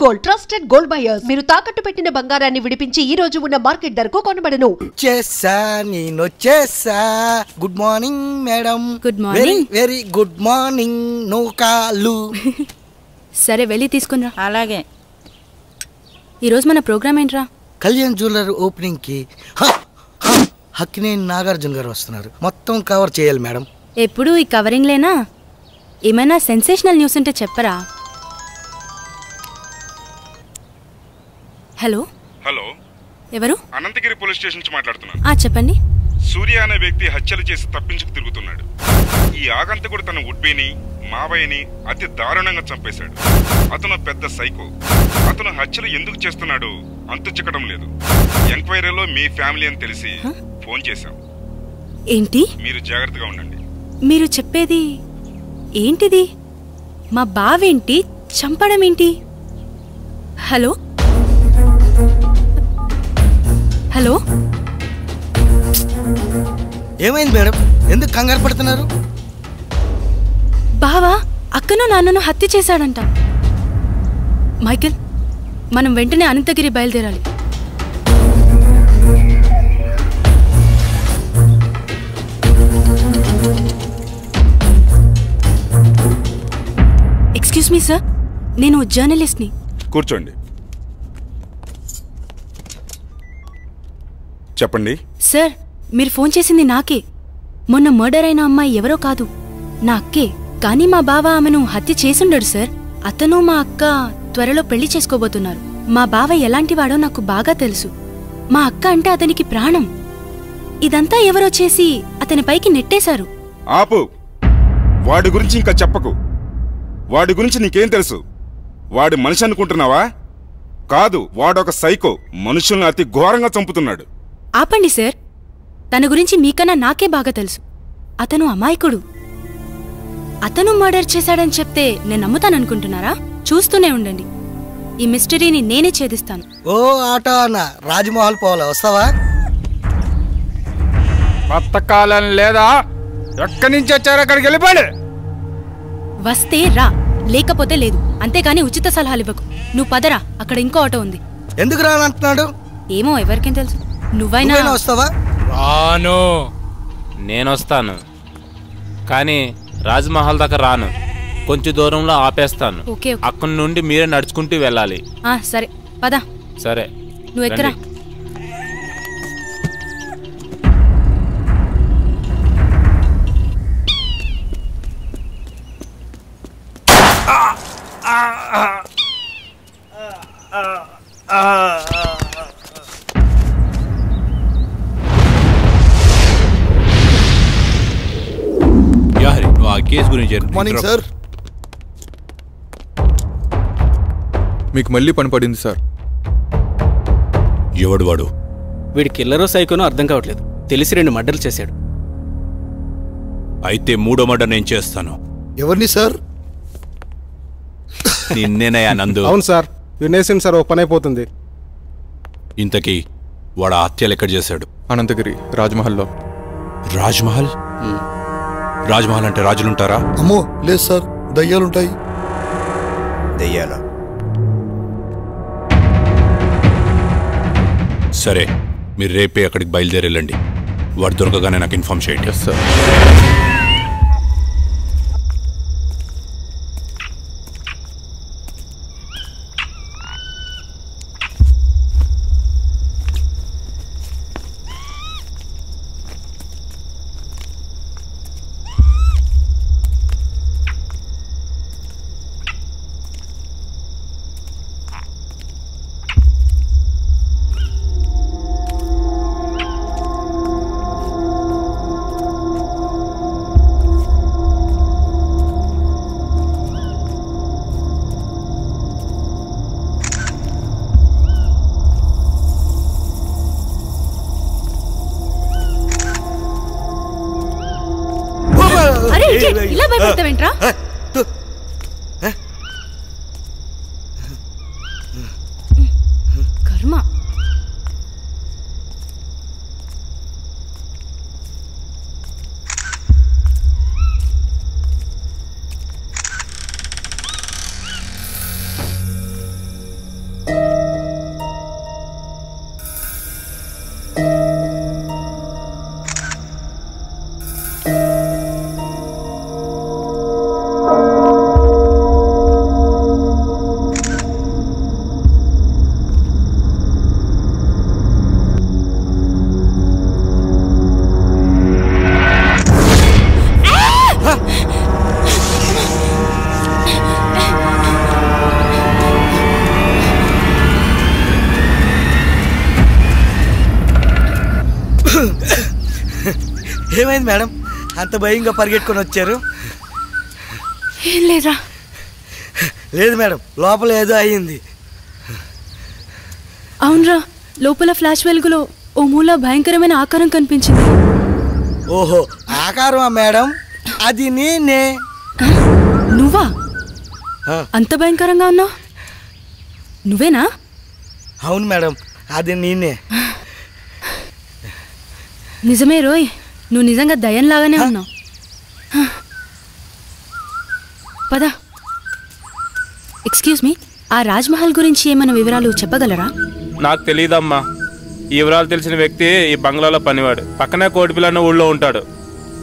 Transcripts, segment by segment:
Gold, trusted gold buyers. మీరు తాకట్టు పెట్టిన బంగారాన్ని విడిపించి ఈ రోజు ఉన్న మార్కెట్ ధరకు కొనబడను. Good morning madam. Good morning. Very good morning. No call. సరే వెళ్ళి తీసుకునిరా. అలాగే. ఈరోజు మన ప్రోగ్రామ్ ఏంట్రా? కళ్యాణ్ జ్యువెలర్ ఓపెనింగ్ కి హక్కినేని నాగార్జున గారు వస్తున్నారు. మొత్తం కవర్ చేయాలి మేడం. ఎప్పుడు ఈ కవరింగ్ లేనా? ఏమైనా సెన్సేషనల్ న్యూస్ ఉంటే చెప్పరా? హలో హలో, ఎవరు? అనంతగిరి పోలీస్ స్టేషన్ నుంచి మాట్లాడుతున్నాను. చెప్పండి. సూర్య అనే వ్యక్తి హత్యలు చేసి తప్పించుకు తిరుగుతున్నాడు. ఈ ఆగంతకుడు తన ఉడ్బీని మావయ్యని అతి దారుణంగా చంపేశాడు. అతను పెద్ద సైకో. అతను హత్యలు ఎందుకు చేస్తున్నాడు అంతు చిక్కడం లేదు. ఎంక్వైరీలో మీ ఫ్యామిలీ అని తెలిసి ఫోన్ చేశాం. ఏంటి? మీరు జాగ్రత్తగా ఉండండి. మీరు చెప్పేది ఏంటిది? మా బావేంటి చంపడం ఏంటి? హలో హలో, ఏమైంది మేడం? ఎందుకు కంగారు పడుతున్నారు? బావా అక్కను నాన్నను హత్య చేశాడంట. మైకేల్, మనం వెంటనే అనంతగిరి బయలుదేరాలి. ఎక్స్క్యూజ్ మీ సార్, నేను జర్నలిస్ట్ని. కూర్చోండి. చెప్పండి సార్, మీరు ఫోన్ చేసింది నాకే. మొన్న మర్డర్ అయిన అమ్మాయి ఎవరో కాదు, నా అక్కే. కానీ మా బావ ఆమెను హత్య చేసుండడు సార్. అతను మా అక్క త్వరలో పెళ్లి చేసుకోబోతున్నారు. మా బావ ఎలాంటివాడో నాకు బాగా తెలుసు. మా అక్క అంటే అతనికి ప్రాణం. ఇదంతా ఎవరో చేసి అతని పైకి నెట్టేశారు. ఆపు. వాడి గురించి ఇంకా చెప్పకు. వాడి గురించి నీకేం తెలుసు? వాడి మనిషి అనుకుంటున్నావా? కాదు, వాడొక సైకో. మనుషుల్ని అతి ఘోరంగా చంపుతున్నాడు. ఆపండి సార్, తన గురించి మీకన్నా నాకే బాగా తెలుసు. అతను అమాయకుడు. అతను మర్డర్ చేశాడని చెప్తే నేను నమ్ముతాననుకుంటున్నారా? చూస్తూనే ఉండండి, ఈ మిస్టరీని నేనే ఛేదిస్తాను. ఓ ఆటో అన్న, రాజ్మహల్ పోవాలా? వస్తావా? బతకాలని లేదా? ఎక్కడి నుంచి వచ్చారో అక్కడికి వెళ్ళిపోయి. వస్తే రా, లేకపోతే లేదు. అంతేగాని ఉచిత సలహాలు ఇవ్వకు. నువ్వు పదరా, అక్కడ ఇంకో ఆటో ఉంది. ఎందుకు రానంటున్నాడు? ఏమో, ఎవరికేం తెలుసు. నువ్వైనా వస్తావా? రాను. నేనొస్తాను, కానీ రాజ్మహల్ దాకా రాను. కొంచెం దూరంలో ఆపేస్తాను. అక్కడి నుండి మీరే నడుచుకుంటూ వెళ్ళాలి. సరే పద. సరే, నువ్వు ఎక్కరా. కేసు గురించి. Morning sir. మీకు మళ్ళీ పని పడింది సార్. ఎవడు వాడు? వీడి కిల్లరో సైకోనో అర్థం కావట్లేదు. తెలిసి 2 మర్డర్లు చేశాడు. అయితే 3వ మర్డర్ నేను చేస్తాను. ఎవరిని సార్? నిన్నేనయ్యా నందు. అవును సార్, వినేసింది సార్. ఓ పని అయిపోతుంది. ఇంతకీ వాడు హత్యలు ఎక్కడ చేశాడు? అనంతగిరి రాజ్మహల్లో. రాజ్మహల్? రాజ్మహల్ అంటే రాజులుంటారా? అమ్మో లేదు సార్, దయ్యాలుంటాయి. దయ్యాలా? సరే, మీరు రేపే అక్కడికి బయలుదేరి వెళ్ళండి. వాడు దొరకగానే నాకు ఇన్ఫార్మ్ చేయండి. సార్. ఇలా భయపడతావేంట్రా? కర్మ. ఏమైంది మేడం, అంత భయంగా పరిగెట్టుకొని వచ్చారు? ఏం లేదా? లేదు మేడం, లోపల ఏదో అయ్యింది. అవునరా, లోపల ఫ్లాష్ వెలుగులో ఓ మూల భయంకరమైన ఆకారం కనిపించింది. ఓహో, ఆకారమా మేడం? అది నేనే. నువ్వా? అంత భయంకరంగా ఉన్నావు? నువ్వేనా? అవును మేడం, అది నేనే. నిజమే రోయ్, నువ్వు నిజంగా దయ్యంలాగానే ఉన్నావు. పద. ఎక్స్క్యూజ్ మీ, ఆ రాజ్మహల్ గురించి ఏమైనా వివరాలు చెప్పగలరా? నాకు తెలియదమ్మా. ఈ వివరాలు తెలిసిన వ్యక్తి ఈ బంగ్లాలో పనివాడు. పక్కనే కోటిపిల్ల అన్న ఊళ్ళో ఉంటాడు.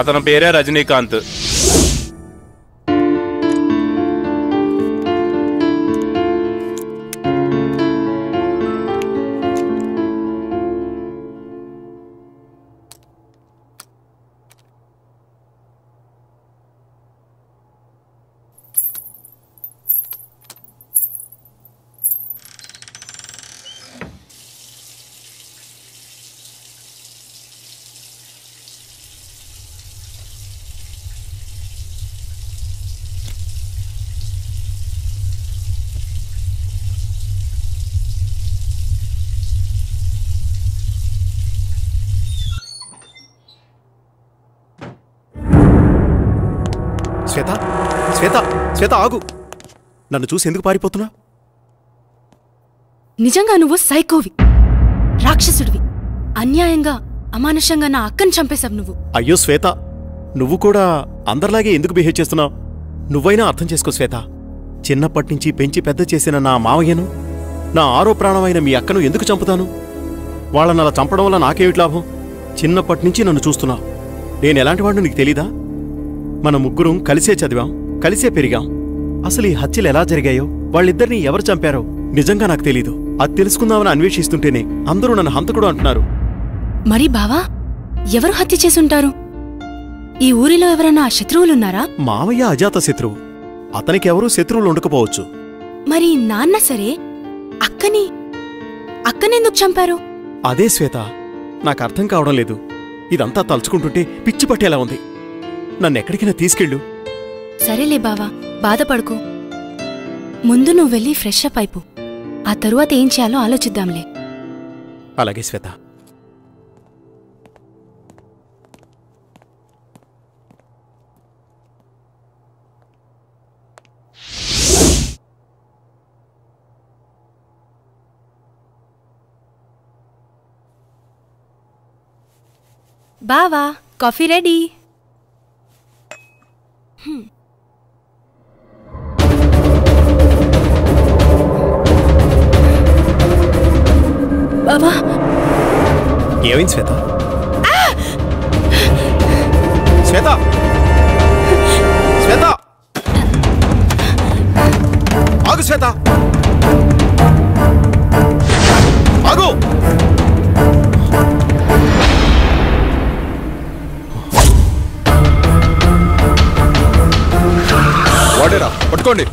అతని పేరే రజనీకాంత్. శ్వేత, శ్వేత, శ్వేత ఆగు. నన్ను చూసి ఎందుకు పారిపోతున్నా? నిజంగా నువ్వు సైకోవి, రాక్షసుడివి. అన్యాయంగా అమానుషంగా నా అక్కని చంపేశావు నువ్వు. అయ్యో శ్వేత, నువ్వు కూడా అందరిలాగే ఎందుకు బిహేవ్ చేస్తున్నావు? నువ్వైనా అర్థం చేసుకో శ్వేత. చిన్నప్పటి నుంచి పెంచి పెద్ద చేసిన నా మావయ్యను, నా ఆరో ప్రాణమైన మీ అక్కను ఎందుకు చంపుతాను? వాళ్ళని అలా చంపడం వల్ల నాకేమిటి లాభం? చిన్నప్పటి నుంచి నన్ను చూస్తున్నావు. నేను ఎలాంటి వాడిని నీకు తెలీదా? మన ముగ్గురం కలిసే చదివాం, కలిసే పెరిగాం. అసలు ఈ హత్యలు ఎలా జరిగాయో, వాళ్ళిద్దరినీ ఎవరు చంపారో నిజంగా నాకు తెలీదు. అది తెలుసుకుందామని అన్వేషిస్తుంటేనే అందరూ నన్ను హంతకుడు అంటున్నారు. మరి బావా, ఎవరు హత్య చేసుంటారు? ఈ ఊరిలో ఎవరన్నా శత్రువులున్నారా? మావయ్య అజాత శత్రువు. అతనికి ఎవరూ శత్రువులు ఉండకపోవచ్చు. మరి నాన్న సరే, అక్కనెందుకు చంపారు? అదే శ్వేత, నాకు అర్థం కావడం లేదు. ఇదంతా తలుచుకుంటుంటే పిచ్చి పట్టేలా ఉంది. నన్నెక్కడికైనా తీసుకెళ్ళు. సరేలే బావా, బాధపడుకో. ముందు నువ్వు వెళ్ళి ఫ్రెష్ అప్ అయిపో. ఆ తరువాత ఏం చేయాలో ఆలోచిద్దాంలే. అలాగే శ్వేత. బావా, కాఫీ రెడీ. బావా, ఏమైంది శ్వేత? శ్వేత, శ్వేత, ఆగు శ్వేత, ఆగు. వాడేరా, పట్టుకోండి.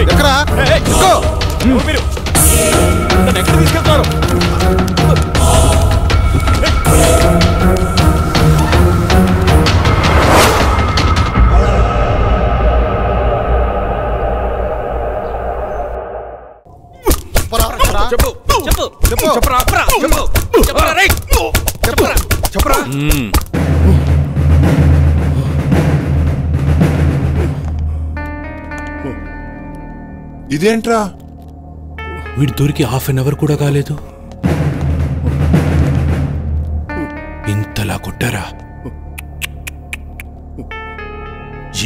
ఎక్కరా? మీరు నన్ను ఎక్కడ తీసుకెళ్తారు? చెప్పు, చెప్పు, చెప్పు, చెప్పరా, చెప్పు, చెప్పరా, రేయ్, చెప్పరా, చెప్పరా. ఇదేంట్రా, వీడి దొరికి హాఫ్ అన్ అవర్ కూడా కాలేదు, ఇంతలా కొట్టారా?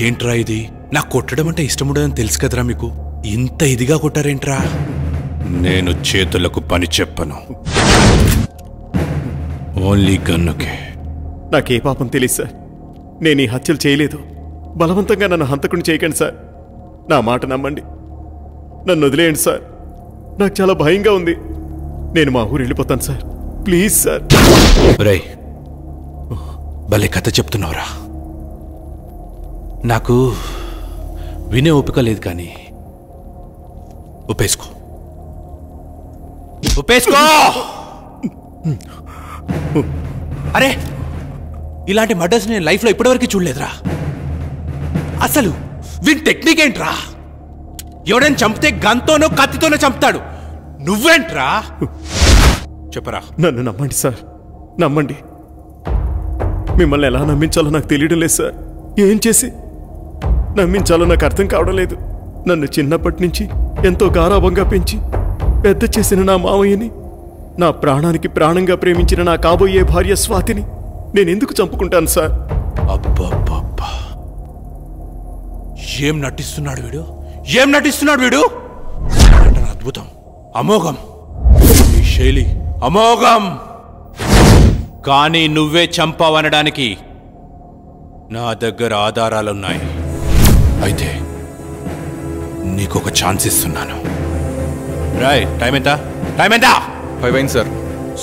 ఏంట్రా ఇది? నాకు కొట్టడం అంటే ఇష్టముండదని తెలుసు కదరా మీకు, ఇంత ఇదిగా కొట్టారేంట్రా? నేను చేతులకు పని చెప్పను, ఓన్లీ గన్నుకే. నాకే పాపం తెలియదు సార్. నేను ఈ హత్యలు చేయలేదు. బలవంతంగా నన్ను హంతకుని చేయకండి సార్. నా మాట నమ్మండి, నన్ను వదిలేయండి సార్. నాకు చాలా భయంగా ఉంది. నేను మా ఊరు వెళ్ళిపోతాను సార్, ప్లీజ్ సార్. రై, భలే కథ చెప్తున్నావురా. నాకు వినే ఓపిక లేదు, కానీ ఒప్పేసుకో, ఒప్పేసుకో. అరే ఇలాంటి మర్డర్స్ నేను లైఫ్లో ఇప్పటివరకు చూడలేదురా. అసలు వీని టెక్నిక్ ఏంట్రా? ఎవడైనా చంపితే గన్తోనో కత్తితోనో చంపుతాడు, నువ్వేంట్రా? చెప్పరా. నన్ను నమ్మండి సార్, నమ్మండి. మిమ్మల్ని ఎలా నమ్మించాలో నాకు తెలియడం లేదు సార్. ఏం చేసి నమ్మించాలో నాకు అర్థం కావడం లేదు. నన్ను చిన్నప్పటి నుంచి ఎంతో గారాబంగా పెంచి పెద్ద చేసిన నా మావయ్యని, నా ప్రాణానికి ప్రాణంగా ప్రేమించిన నా కాబోయే భార్య స్వాతిని నేనెందుకు చంపుకుంటాను సార్? అబ్బబ్బబ్బా, ఏం నటిస్తున్నాడు వీడు, ఏం నటిస్తున్నాడు వీడు! అద్భుతం, అమోఘం, ఈ శైలి అమోఘం. కానీ నువ్వే చంపావనడానికి నా దగ్గర ఆధారాలున్నాయి. అయితే నీకొక ఛాన్స్ ఇస్తున్నాను. రాయ్, టైం ఎంత? టైం ఎంత? 5 అయింది సార్.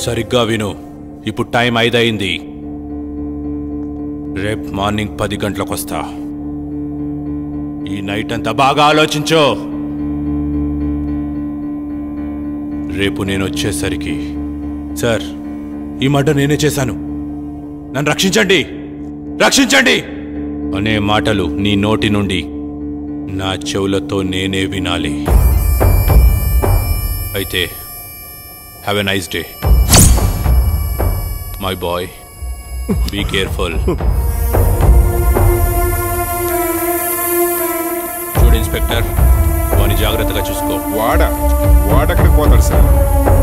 సరిగ్గా విను, ఇప్పుడు టైం 5 అయింది. రేపు మార్నింగ్ 10 గంటలకు వస్తా. ఈ నైట్ అంతా బాగా ఆలోచించు. రేపు నేను వచ్చేసరికి, సార్ ఈ మర్డర్ నేనే చేశాను, నన్ను రక్షించండి, రక్షించండి అనే మాటలు నీ నోటి నుండి నా చెవులతో నేనే వినాలి. అయితే have a nice day my boy, be careful. చూడు ఇన్స్పెక్టర్, వాడిని జాగ్రత్తగా చూసుకో. వాడెక్కడికి పోతాడు సార్?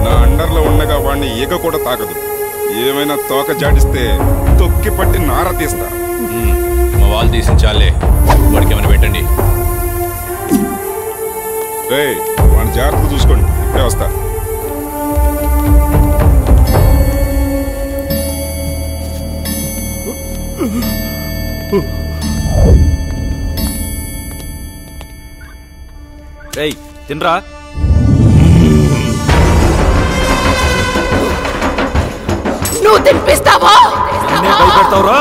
నా అండర్లో ఉండగా వాడిని ఈగ కూడా తాకదు. ఏమైనా తోక జాడిస్తే తొక్కి పట్టి నార తీస్తా. మా వాళ్ళు తీసించాలే, వాడికి ఏమైనా పెట్టండి. వాడిని జాగ్రత్తగా చూసుకోండి, ఇప్పుడే వస్తా. రేయ్ తినరా. నువ్వు తినిపిస్తావా? భయపెడతావురా?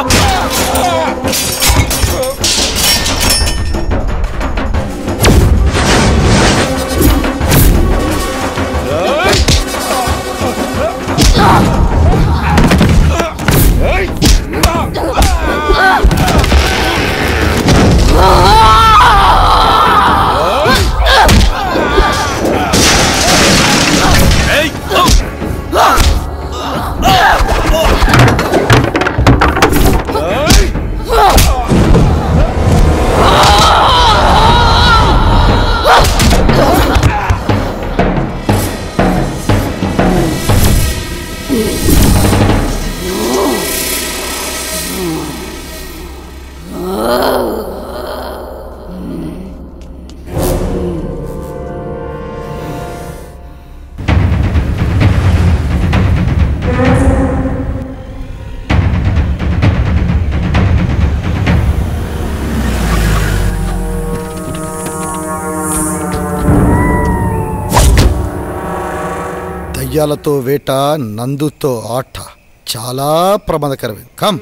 దయ్యాలతో వేట, నందుతో ఆట చాలా ప్రమాదకరమే. కమ్.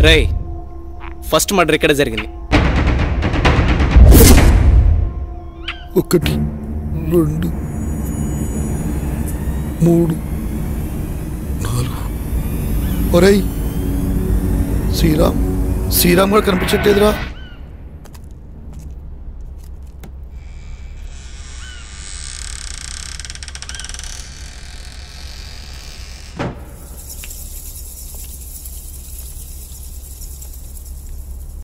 రేయ్, ఫస్ట్ మర్డర్ ఇక్కడ జరిగింది. 1 2 3 4. ఒరేయ్ శ్రీరామ్ కూడా కనిపించట్లేదురా.